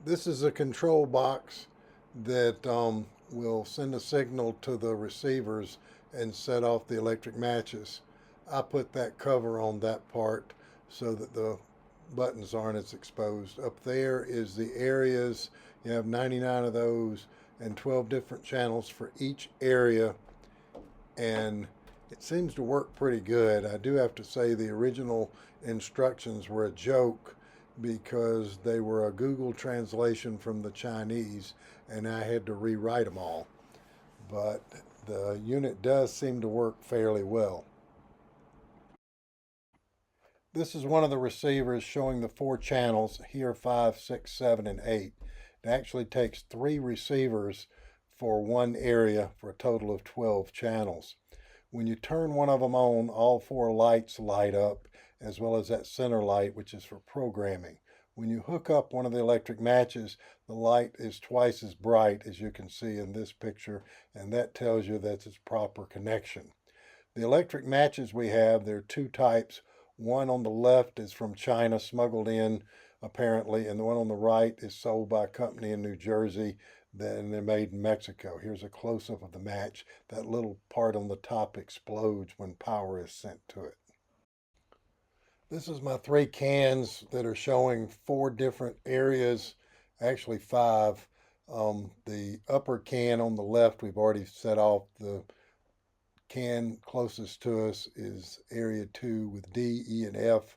This is a control box that will send a signal to the receivers and set off the electric matches. I put that cover on that part so that the buttons aren't as exposed. Up there is the areas. You have 99 of those and 12 different channels for each area, and it seems to work pretty good. I do have to say the original instructions were a joke because they were a Google translation from the Chinese and I had to rewrite them all. But the unit does seem to work fairly well. This is one of the receivers showing the 4 channels, here 5, 6, 7, and 8. It actually takes 3 receivers for one area for a total of 12 channels. When you turn one of them on, all 4 lights light up, as well as that center light, which is for programming. When you hook up one of the electric matches, the light is twice as bright, as you can see in this picture, and that tells you that's its proper connection. The electric matches we have, there are 2 types. One on the left is from China, smuggled in apparently, and the one on the right is sold by a company in New Jersey, and they're made in Mexico. Here's a close-up of the match. That little part on the top explodes when power is sent to it. This is my 3 cans that are showing 4 different areas, actually 5. The upper can on the left, we've already set off. The can closest to us is area 2 with D, E, and F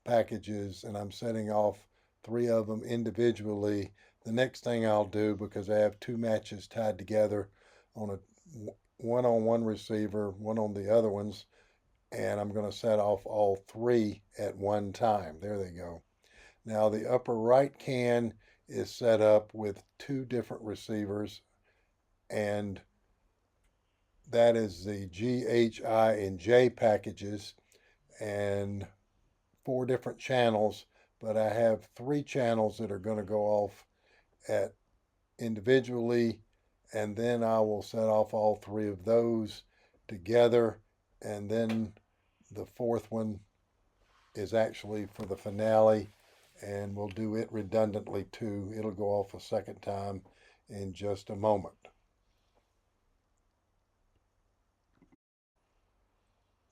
packages, and I'm setting off 3 of them individually. The next thing I'll do, because I have 2 matches tied together on one on one receiver, one on the other ones, and I'm going to set off all 3 at one time. There they go. Now the upper right can is set up with 2 different receivers, and that is the G, H, I, and J packages, and 4 different channels, but I have 3 channels that are going to go off at individually, and then I will set off all 3 of those together, and then the 4th one is actually for the finale, and we'll do it redundantly too. It'll go off a second time in just a moment.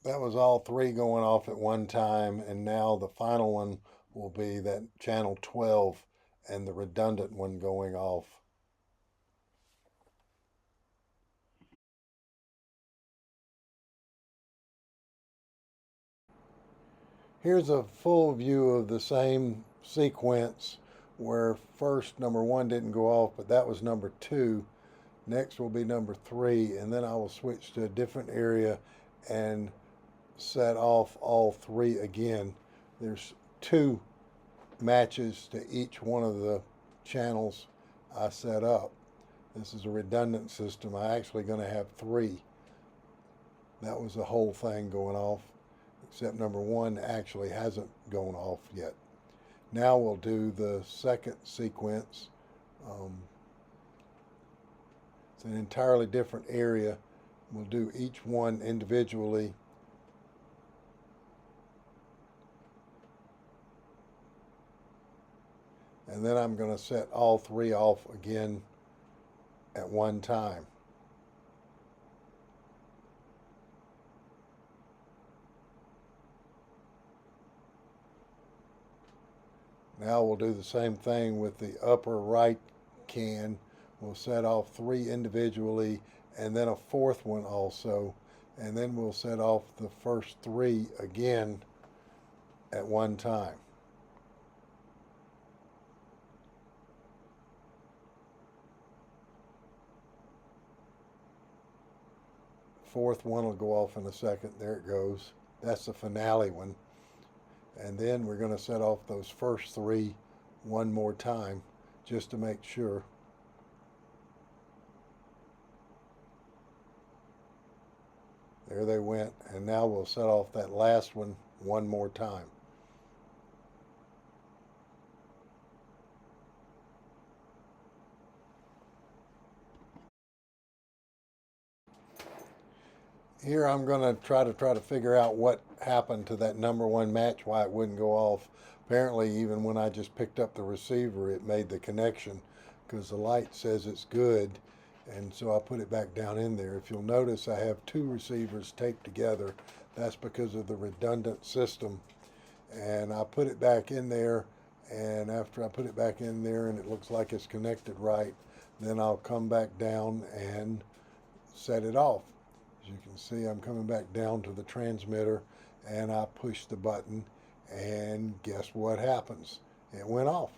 That was all 3 going off at one time, and now the final one will be that channel 12 and the redundant one going off. Here's a full view of the same sequence where first number 1 didn't go off, but that was number 2. Next will be number 3, and then I will switch to a different area and set off all 3 again. There's 2 matches to each one of the channels I set up. This is a redundant system. I'm actually going to have 3. That was the whole thing going off, except number 1 actually hasn't gone off yet. Now we'll do the second sequence. It's an entirely different area. We'll do each one individually. And then I'm going to set all 3 off again at one time. Now we'll do the same thing with the upper right can. We'll set off 3 individually and then a 4th one also, and then we'll set off the first 3 again at one time. Fourth one will go off in a second. There it goes. That's the finale one. And then we're going to set off those first 3 one more time just to make sure. There they went, and now we'll set off that last one more time. Here I'm going to try to figure out what happened to that number 1 match, why it wouldn't go off. Apparently, even when I just picked up the receiver, it made the connection because the light says it's good. And so I put it back down in there. If you'll notice, I have two receivers taped together. That's because of the redundant system. And I put it back in there, and after I put it back in there and it looks like it's connected right, then I'll come back down and set it off. As you can see, I'm coming back down to the transmitter, and I push the button, and guess what happens? It went off.